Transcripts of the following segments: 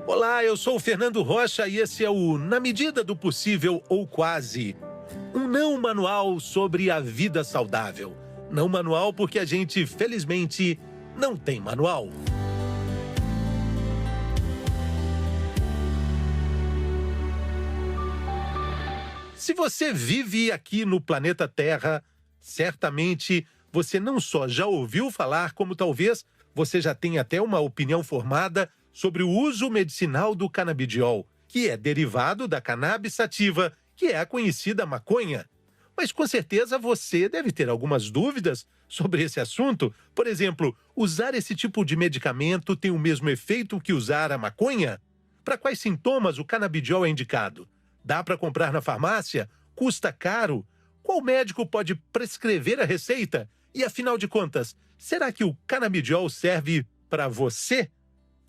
Olá, eu sou o Fernando Rocha e esse é o Na Medida do Possível ou Quase. Um não manual sobre a vida saudável. Não manual porque a gente, felizmente, não tem manual. Se você vive aqui no planeta Terra, certamente você não só já ouviu falar, como talvez você já tenha até uma opinião formada sobre o uso medicinal do canabidiol, que é derivado da cannabis sativa, que é a conhecida maconha. Mas com certeza você deve ter algumas dúvidas sobre esse assunto. Por exemplo, usar esse tipo de medicamento tem o mesmo efeito que usar a maconha? Para quais sintomas o canabidiol é indicado? Dá para comprar na farmácia? Custa caro? Qual médico pode prescrever a receita? E afinal de contas, será que o canabidiol serve para você?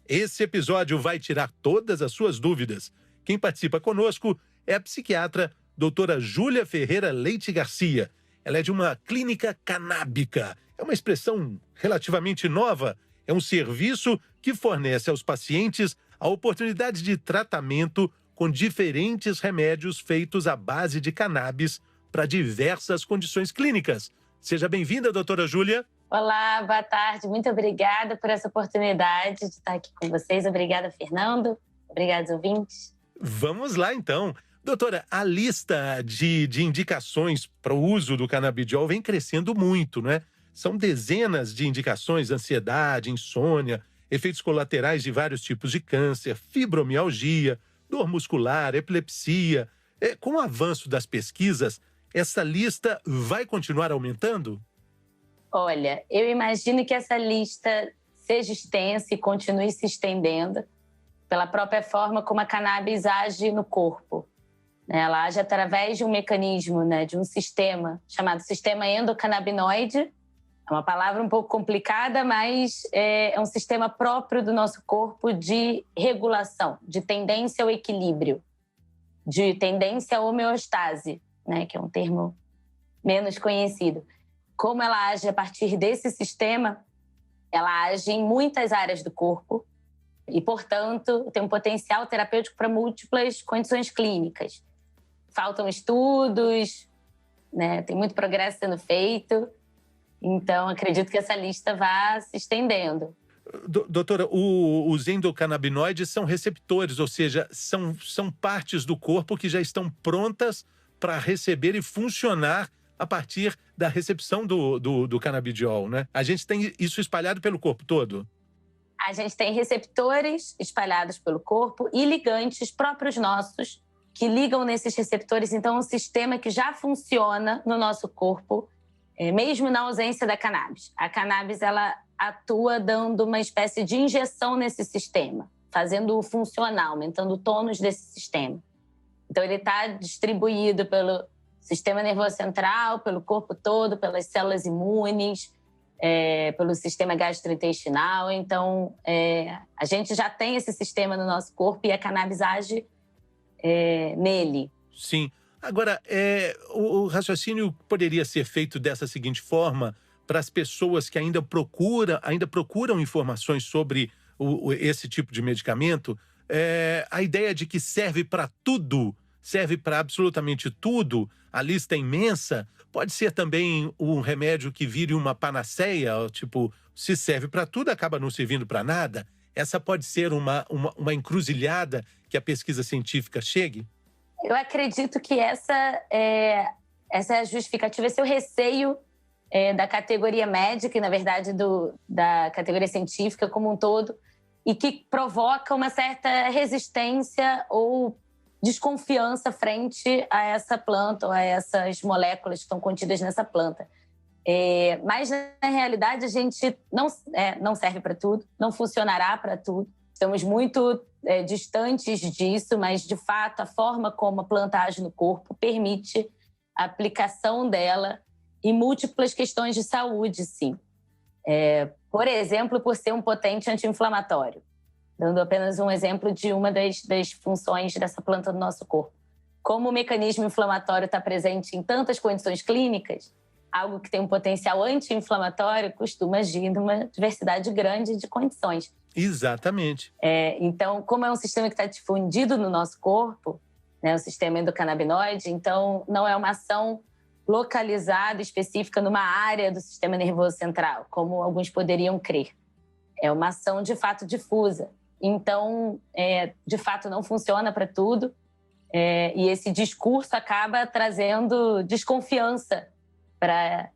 Esse episódio vai tirar todas as suas dúvidas. Quem participa conosco é a psiquiatra doutora Júlia Ferreira Leite Garcia. Ela é de uma clínica canábica. É uma expressão relativamente nova. É um serviço que fornece aos pacientes a oportunidade de tratamento com diferentes remédios feitos à base de cannabis para diversas condições clínicas. Seja bem-vinda, doutora Júlia. Olá, boa tarde. Muito obrigada por essa oportunidade de estar aqui com vocês. Obrigada, Fernando. Obrigada, ouvintes. Vamos lá, então. Doutora, a lista de indicações para o uso do canabidiol vem crescendo muito, né? São dezenas de indicações: ansiedade, insônia, efeitos colaterais de vários tipos de câncer, fibromialgia, dor muscular, epilepsia. Com o avanço das pesquisas, essa lista vai continuar aumentando? Olha, eu imagino que essa lista seja extensa e continue se estendendo pela própria forma como a cannabis age no corpo. Ela age através de um mecanismo, de um sistema chamado sistema endocannabinoide. É uma palavra um pouco complicada, mas é um sistema próprio do nosso corpo de regulação, de tendência ao equilíbrio, de tendência à homeostase, que é um termo menos conhecido. Como ela age a partir desse sistema, ela age em muitas áreas do corpo e, portanto, tem um potencial terapêutico para múltiplas condições clínicas. Faltam estudos, tem muito progresso sendo feito, então acredito que essa lista vá se estendendo. Doutora, os endocannabinoides são receptores, ou seja, são partes do corpo que já estão prontas para receber e funcionar a partir da recepção do canabidiol, né? A gente tem isso espalhado pelo corpo todo? A gente tem receptores espalhados pelo corpo e ligantes próprios nossos que ligam nesses receptores. Então, é um sistema que já funciona no nosso corpo, mesmo na ausência da cannabis. A cannabis, ela atua dando uma espécie de injeção nesse sistema, fazendo-o funcionar, aumentando o tônus desse sistema. Então, ele está distribuído pelo sistema nervoso central, pelo corpo todo, pelas células imunes, pelo sistema gastrointestinal. Então, a gente já tem esse sistema no nosso corpo e a cannabis age nele. Sim. Agora, o raciocínio poderia ser feito dessa seguinte forma para as pessoas que ainda procuram informações sobre esse tipo de medicamento. A ideia de que serve para tudo, serve para absolutamente tudo, a lista é imensa, pode ser também um remédio que vire uma panaceia, tipo, se serve para tudo, acaba não servindo para nada. Essa pode ser uma encruzilhada que a pesquisa científica chegue? Eu acredito que essa é a justificativa, esse é o receio da categoria médica e, na verdade, da categoria científica como um todo, e que provoca uma certa resistência ou desconfiança frente a essa planta ou a essas moléculas que estão contidas nessa planta. Mas, na realidade, a gente não serve para tudo, não funcionará para tudo. Estamos muito distantes disso, mas, de fato, a forma como a planta age no corpo permite a aplicação dela em múltiplas questões de saúde, sim. Por exemplo, por ser um potente anti-inflamatório, dando apenas um exemplo de uma das funções dessa planta do nosso corpo. Como o mecanismo inflamatório está presente em tantas condições clínicas, algo que tem um potencial anti-inflamatório costuma agir numa diversidade grande de condições. Exatamente. Então, como é um sistema que está difundido no nosso corpo, né, o sistema endocannabinoide, então não é uma ação localizada, específica numa área do sistema nervoso central, como alguns poderiam crer. É uma ação, de fato, difusa. Então, de fato, não funciona para tudo. E esse discurso acaba trazendo desconfiança para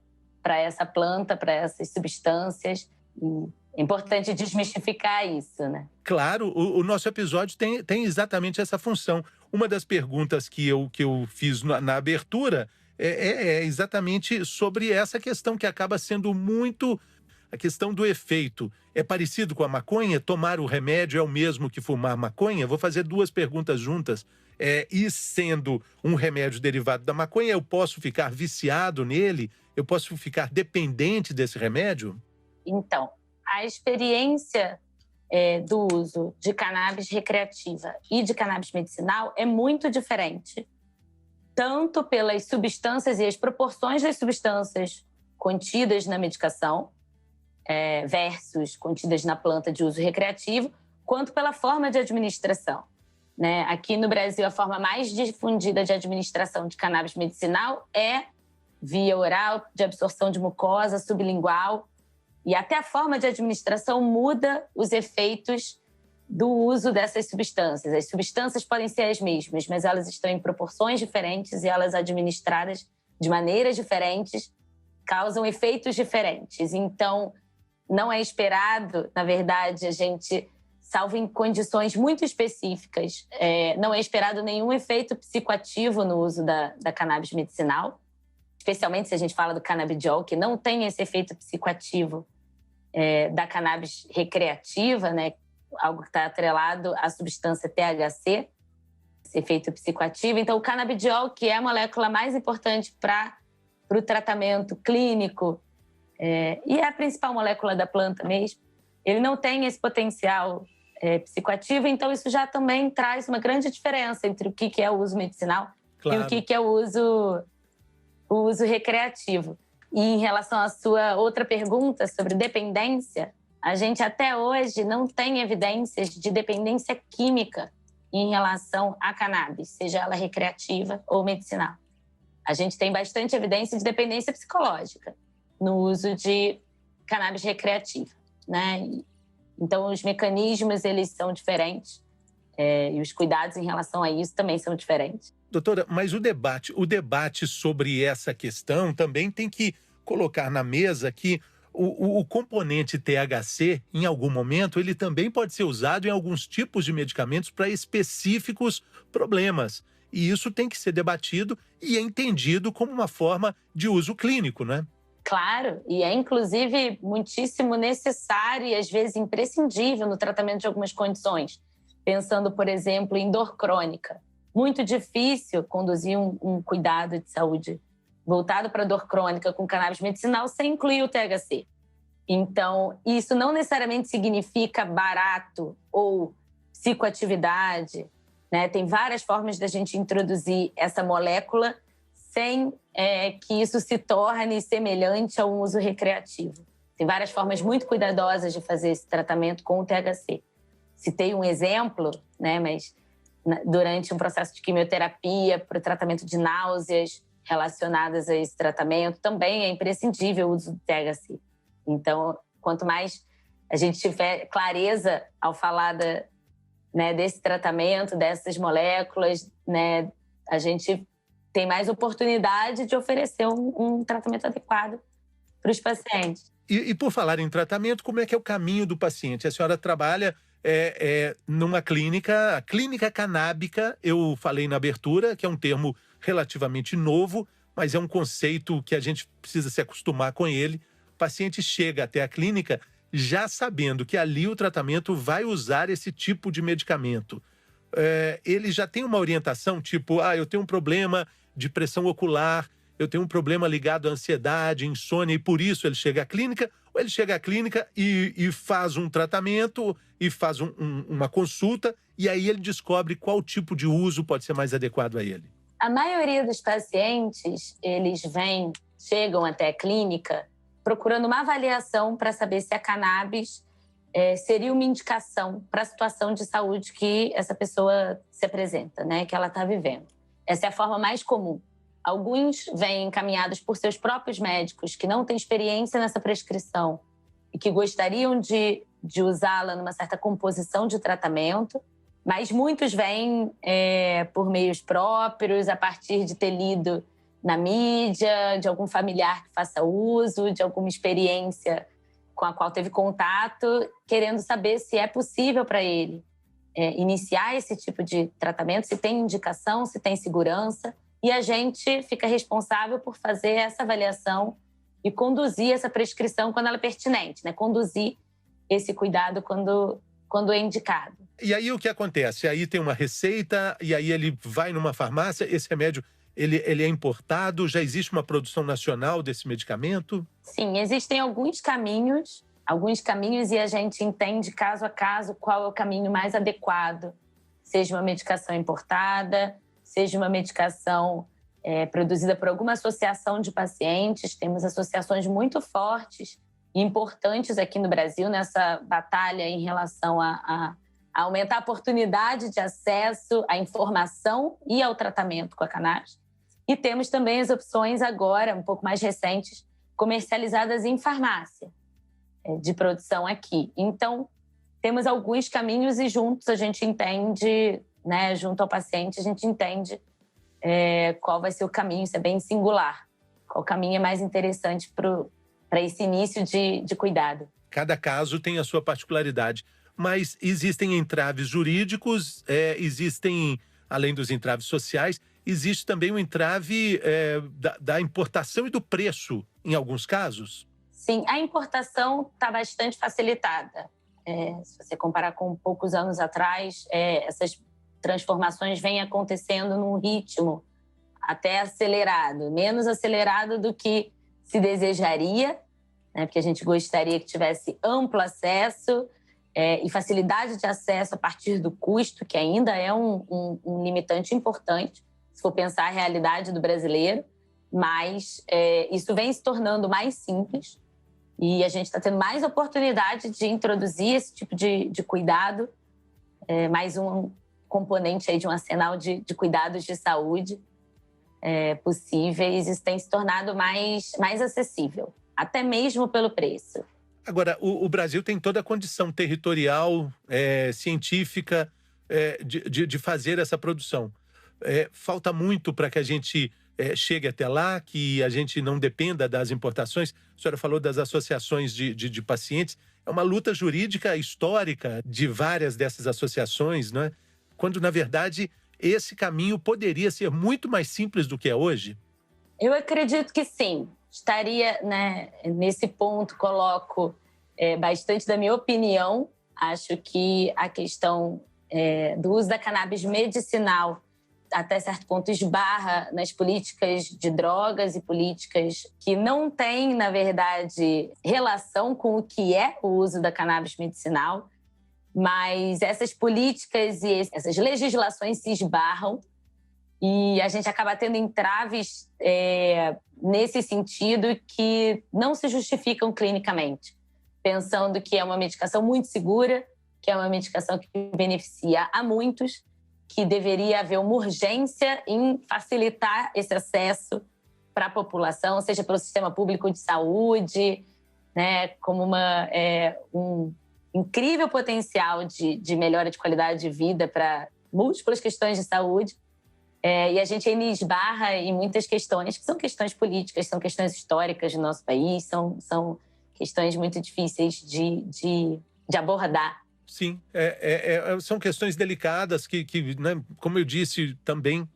essa planta, para essas substâncias. E é importante desmistificar isso, né? Claro, o nosso episódio tem exatamente essa função. Uma das perguntas que eu fiz na abertura é exatamente sobre essa questão que acaba sendo muito a questão do efeito. É parecido com a maconha? Tomar o remédio é o mesmo que fumar maconha? Vou fazer duas perguntas juntas. E sendo um remédio derivado da maconha, eu posso ficar viciado nele? Eu posso ficar dependente desse remédio? Então, a experiência do uso de cannabis recreativa e de cannabis medicinal é muito diferente, tanto pelas substâncias e as proporções das substâncias contidas na medicação versus contidas na planta de uso recreativo, quanto pela forma de administração. Né? Aqui no Brasil, a forma mais difundida de administração de cannabis medicinal é via oral, de absorção de mucosa, sublingual, e até a forma de administração muda os efeitos do uso dessas substâncias. As substâncias podem ser as mesmas, mas elas estão em proporções diferentes e elas administradas de maneiras diferentes causam efeitos diferentes. Então, não é esperado, na verdade, a gente, salvo em condições muito específicas, não é esperado nenhum efeito psicoativo no uso da cannabis medicinal, especialmente se a gente fala do canabidiol, que não tem esse efeito psicoativo da cannabis recreativa, né? Algo que está atrelado à substância THC, esse efeito psicoativo. Então, o canabidiol, que é a molécula mais importante para o tratamento clínico, e é a principal molécula da planta mesmo, ele não tem esse potencial psicoativo, então isso já também traz uma grande diferença entre o que é o uso medicinal Claro. e o que é o uso recreativo. E em relação à sua outra pergunta sobre dependência, a gente até hoje não tem evidências de dependência química em relação à cannabis, seja ela recreativa ou medicinal. A gente tem bastante evidência de dependência psicológica no uso de cannabis recreativa, né? Então, os mecanismos, eles são diferentes e os cuidados em relação a isso também são diferentes. Doutora, mas o debate sobre essa questão também tem que colocar na mesa que o componente THC, em algum momento, ele também pode ser usado em alguns tipos de medicamentos para específicos problemas. E isso tem que ser debatido e é entendido como uma forma de uso clínico, né? Claro, e é inclusive muitíssimo necessário e às vezes imprescindível no tratamento de algumas condições. Pensando, por exemplo, em dor crônica. Muito difícil conduzir um cuidado de saúde voltado para dor crônica com cannabis medicinal sem incluir o THC. Então, isso não necessariamente significa barato ou psicoatividade, né? Tem várias formas da gente introduzir essa molécula sem que isso se torne semelhante a um uso recreativo. Tem várias formas muito cuidadosas de fazer esse tratamento com o THC. Citei um exemplo, né? Mas durante um processo de quimioterapia para o tratamento de náuseas relacionadas a esse tratamento, também é imprescindível o uso do THC. Então, quanto mais a gente tiver clareza ao falar desse tratamento, dessas moléculas, né, a gente tem mais oportunidade de oferecer um tratamento adequado para os pacientes. E por falar em tratamento, como é que é o caminho do paciente? A senhora trabalha numa clínica, a clínica canábica, eu falei na abertura, que é um termo relativamente novo, mas é um conceito que a gente precisa se acostumar com ele. O paciente chega até a clínica já sabendo que ali o tratamento vai usar esse tipo de medicamento. Ele já tem uma orientação, tipo, eu tenho um problema de pressão ocular, eu tenho um problema ligado à ansiedade, insônia, e por isso ele chega à clínica, ou ele chega à clínica e faz um tratamento, e faz uma consulta, e aí ele descobre qual tipo de uso pode ser mais adequado a ele. A maioria dos pacientes, eles chegam até a clínica procurando uma avaliação para saber se a cannabis seria uma indicação para a situação de saúde que essa pessoa se apresenta, né, que ela está vivendo. Essa é a forma mais comum. Alguns vêm encaminhados por seus próprios médicos que não têm experiência nessa prescrição e que gostariam de usá-la numa certa composição de tratamento, mas muitos vêm por meios próprios, a partir de ter lido na mídia, de algum familiar que faça uso, de alguma experiência com a qual teve contato, querendo saber se é possível para ele iniciar esse tipo de tratamento, se tem indicação, se tem segurança. E a gente fica responsável por fazer essa avaliação e conduzir essa prescrição quando ela é pertinente, né? Conduzir esse cuidado quando é indicado. E aí o que acontece? Aí tem uma receita e aí ele vai numa farmácia, esse remédio ele é importado, já existe uma produção nacional desse medicamento? Sim, existem alguns caminhos e a gente entende caso a caso qual é o caminho mais adequado, seja uma medicação importada, seja uma medicação produzida por alguma associação de pacientes. Temos associações muito fortes e importantes aqui no Brasil nessa batalha em relação a aumentar a oportunidade de acesso à informação e ao tratamento com a cannabis. E temos também as opções agora, um pouco mais recentes, comercializadas em farmácia, de produção aqui. Então, temos alguns caminhos e juntos a gente entende, né, junto ao paciente, a gente entende qual vai ser o caminho, isso é bem singular. Qual caminho é mais interessante para esse início de cuidado. Cada caso tem a sua particularidade, mas existem entraves jurídicos, existem, além dos entraves sociais, existe também o entrave da importação e do preço, em alguns casos? Sim, a importação está bastante facilitada. Se você comparar com poucos anos atrás, essas transformações vêm acontecendo num ritmo até acelerado, menos acelerado do que se desejaria, né? Porque a gente gostaria que tivesse amplo acesso e facilidade de acesso a partir do custo, que ainda é um limitante importante, se for pensar a realidade do brasileiro, mas isso vem se tornando mais simples e a gente está tendo mais oportunidade de introduzir esse tipo de cuidado, mais um componente aí de um arsenal de cuidados de saúde possíveis. Isso tem se tornado mais acessível, até mesmo pelo preço. Agora, o Brasil tem toda a condição territorial, científica, de fazer essa produção. Falta muito para que a gente chegue até lá, que a gente não dependa das importações. A senhora falou das associações de pacientes. É uma luta jurídica histórica de várias dessas associações, não é? Quando, na verdade, esse caminho poderia ser muito mais simples do que é hoje? Eu acredito que sim. Estaria, né, nesse ponto, coloco bastante da minha opinião. Acho que a questão do uso da cannabis medicinal, até certo ponto, esbarra nas políticas de drogas e políticas que não têm, na verdade, relação com o que é o uso da cannabis medicinal. Mas essas políticas e essas legislações se esbarram e a gente acaba tendo entraves nesse sentido que não se justificam clinicamente, pensando que é uma medicação muito segura, que é uma medicação que beneficia a muitos, que deveria haver uma urgência em facilitar esse acesso para a população, seja pelo sistema público de saúde, né, como um incrível potencial de melhora de qualidade de vida para múltiplas questões de saúde. E a gente ainda esbarra em muitas questões, que são questões políticas, são questões históricas do nosso país, são questões muito difíceis de abordar. Sim, são questões delicadas que né, como eu disse também,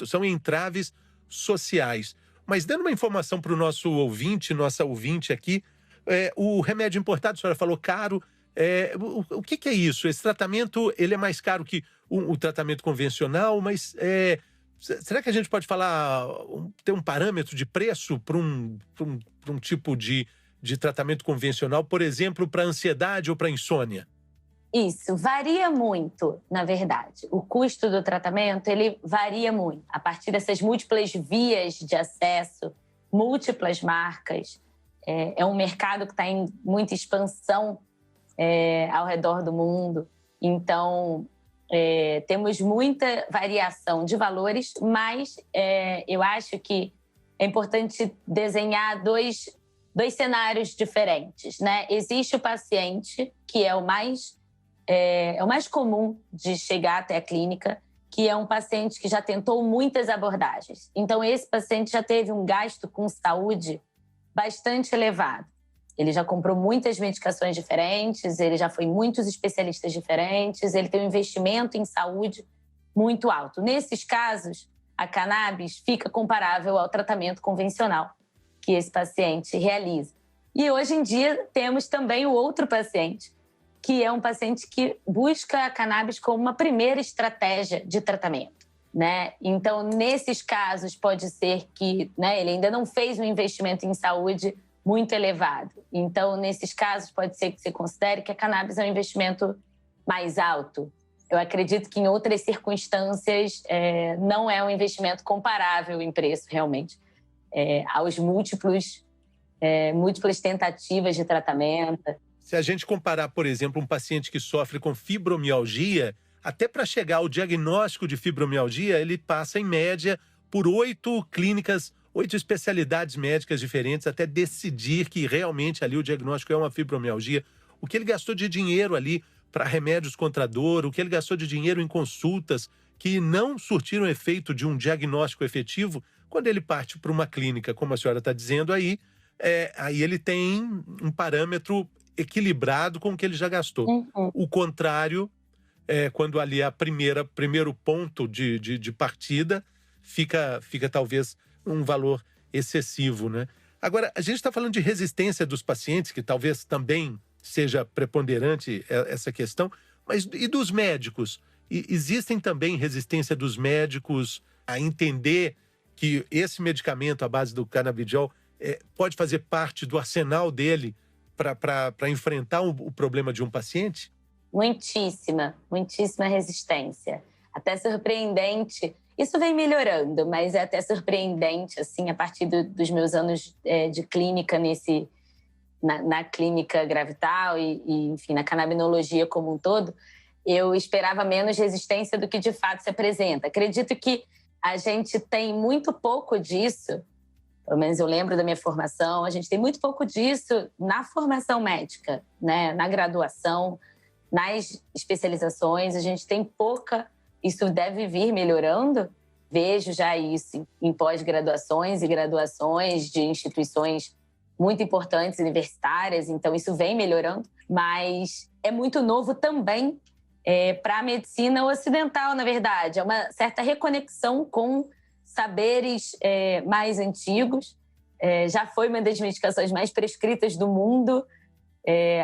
são entraves sociais. Mas dando uma informação para o nosso ouvinte, nossa ouvinte aqui, o remédio importado, a senhora falou caro. O que é isso? Esse tratamento ele é mais caro que o tratamento convencional, mas será que a gente pode falar, ter um parâmetro de preço para um tipo de tratamento convencional, por exemplo, para ansiedade ou para insônia? Isso, varia muito, na verdade. O custo do tratamento, ele varia muito. A partir dessas múltiplas vias de acesso, múltiplas marcas, é um mercado que está em muita expansão, ao redor do mundo. Então, temos muita variação de valores, mas eu acho que é importante desenhar dois cenários diferentes, né? Existe o paciente, que é o mais comum de chegar até a clínica, que é um paciente que já tentou muitas abordagens. Então, esse paciente já teve um gasto com saúde bastante elevado. Ele já comprou muitas medicações diferentes, ele já foi em muitos especialistas diferentes, ele tem um investimento em saúde muito alto. Nesses casos, a cannabis fica comparável ao tratamento convencional que esse paciente realiza. E hoje em dia temos também o outro paciente, que é um paciente que busca a cannabis como uma primeira estratégia de tratamento, né? Então, nesses casos, pode ser que, né, ele ainda não fez um investimento em saúde muito elevado. Então, nesses casos, pode ser que você considere que a cannabis é um investimento mais alto. Eu acredito que em outras circunstâncias não é um investimento comparável em preço, realmente, aos múltiplas tentativas de tratamento. Se a gente comparar, por exemplo, um paciente que sofre com fibromialgia, até para chegar ao diagnóstico de fibromialgia, ele passa, em média, por 8 clínicas, 8 especialidades médicas diferentes, até decidir que realmente ali o diagnóstico é uma fibromialgia. O que ele gastou de dinheiro ali para remédios contra a dor, o que ele gastou de dinheiro em consultas que não surtiram efeito de um diagnóstico efetivo, quando ele parte para uma clínica, como a senhora está dizendo aí ele tem um parâmetro equilibrado com o que ele já gastou. Uhum. O contrário, quando ali é primeiro ponto de partida, fica talvez um valor excessivo, né? Agora, a gente está falando de resistência dos pacientes, que talvez também seja preponderante essa questão, mas e dos médicos? Existem também resistência dos médicos a entender que esse medicamento à base do canabidiol pode fazer parte do arsenal dele para enfrentar o problema de um paciente? Muitíssima resistência. Até surpreendente. Isso vem melhorando, mas é até surpreendente, assim, a partir dos meus anos de clínica na clínica Gravital e, enfim, na canabinologia como um todo, eu esperava menos resistência do que de fato se apresenta. Acredito que a gente tem muito pouco disso, pelo menos eu lembro da minha formação, a gente tem muito pouco disso na formação médica, né? Na graduação, nas especializações, a gente tem pouca. Isso deve vir melhorando. Vejo já isso em pós-graduações e graduações de instituições muito importantes, universitárias, então isso vem melhorando, mas é muito novo também para a medicina ocidental, na verdade. É uma certa reconexão com saberes mais antigos. Já foi uma das medicações mais prescritas do mundo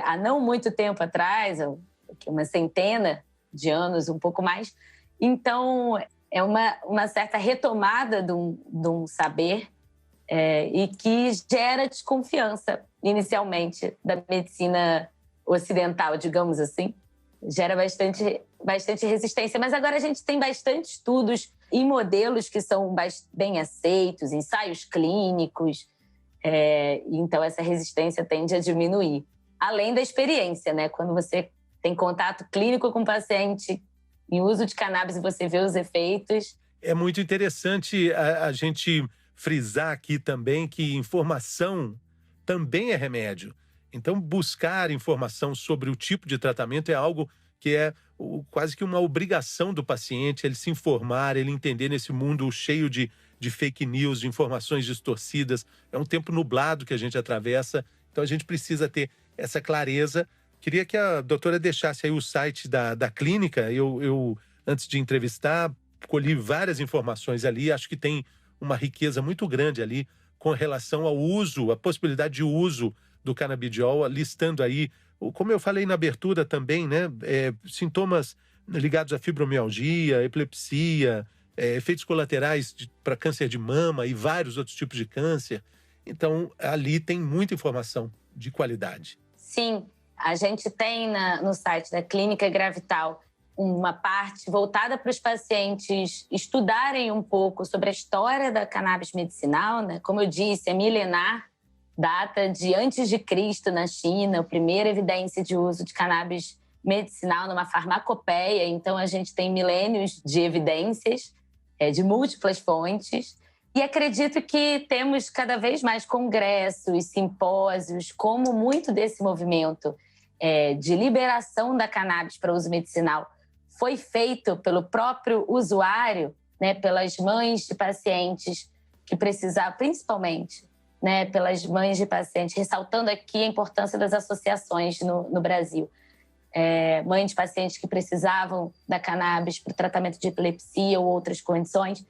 há não muito tempo atrás, uma centena de anos, um pouco mais. Então, é uma certa retomada de um saber e que gera desconfiança, inicialmente, da medicina ocidental, digamos assim. Gera bastante resistência. Mas agora a gente tem bastante estudos e modelos que são bem aceitos, ensaios clínicos. Então, essa resistência tende a diminuir. Além da experiência, né? Quando você tem contato clínico com o paciente em uso de cannabis e você vê os efeitos. É muito interessante a gente frisar aqui também que informação também é remédio. Então, buscar informação sobre o tipo de tratamento é algo que é quase que uma obrigação do paciente, ele se informar, ele entender nesse mundo cheio de fake news, de informações distorcidas. É um tempo nublado que a gente atravessa, então a gente precisa ter essa clareza. Queria que a doutora deixasse aí o site da clínica. Eu, antes de entrevistar, colhi várias informações ali. Acho que tem uma riqueza muito grande ali com relação ao uso, a possibilidade de uso do canabidiol, listando aí, como eu falei na abertura também, né? Sintomas ligados à fibromialgia, epilepsia, efeitos colaterais para câncer de mama e vários outros tipos de câncer. Então, ali tem muita informação de qualidade. Sim. A gente tem no site da Clínica Gravital uma parte voltada para os pacientes estudarem um pouco sobre a história da cannabis medicinal, né? Como eu disse, é milenar data de antes de Cristo na China, a primeira evidência de uso de cannabis medicinal numa farmacopeia. Então, a gente tem milênios de evidências de múltiplas fontes. E acredito que temos cada vez mais congressos, simpósios, como muito desse movimento de liberação da cannabis para uso medicinal foi feito pelo próprio usuário, né, pelas mães de pacientes que precisavam, principalmente, né, pelas mães de pacientes, ressaltando aqui a importância das associações no Brasil. Mães de pacientes que precisavam da cannabis para o tratamento de epilepsia ou outras condições.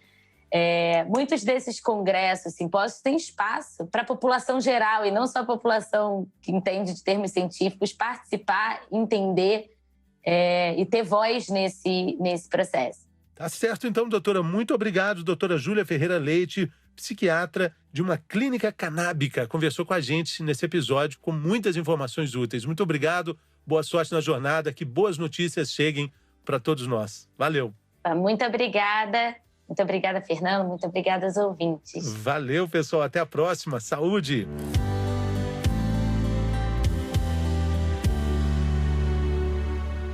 Muitos desses congressos, simpósios, têm espaço para a população geral e não só a população que entende de termos científicos participar, entender e ter voz nesse processo. Tá certo, então, doutora. Muito obrigado, doutora Júlia Ferreira Leite, psiquiatra de uma clínica canábica. Conversou com a gente nesse episódio com muitas informações úteis. Muito obrigado, boa sorte na jornada, que boas notícias cheguem para todos nós. Valeu. Muito obrigada. Muito obrigada, Fernando. Muito obrigada aos ouvintes. Valeu, pessoal. Até a próxima. Saúde!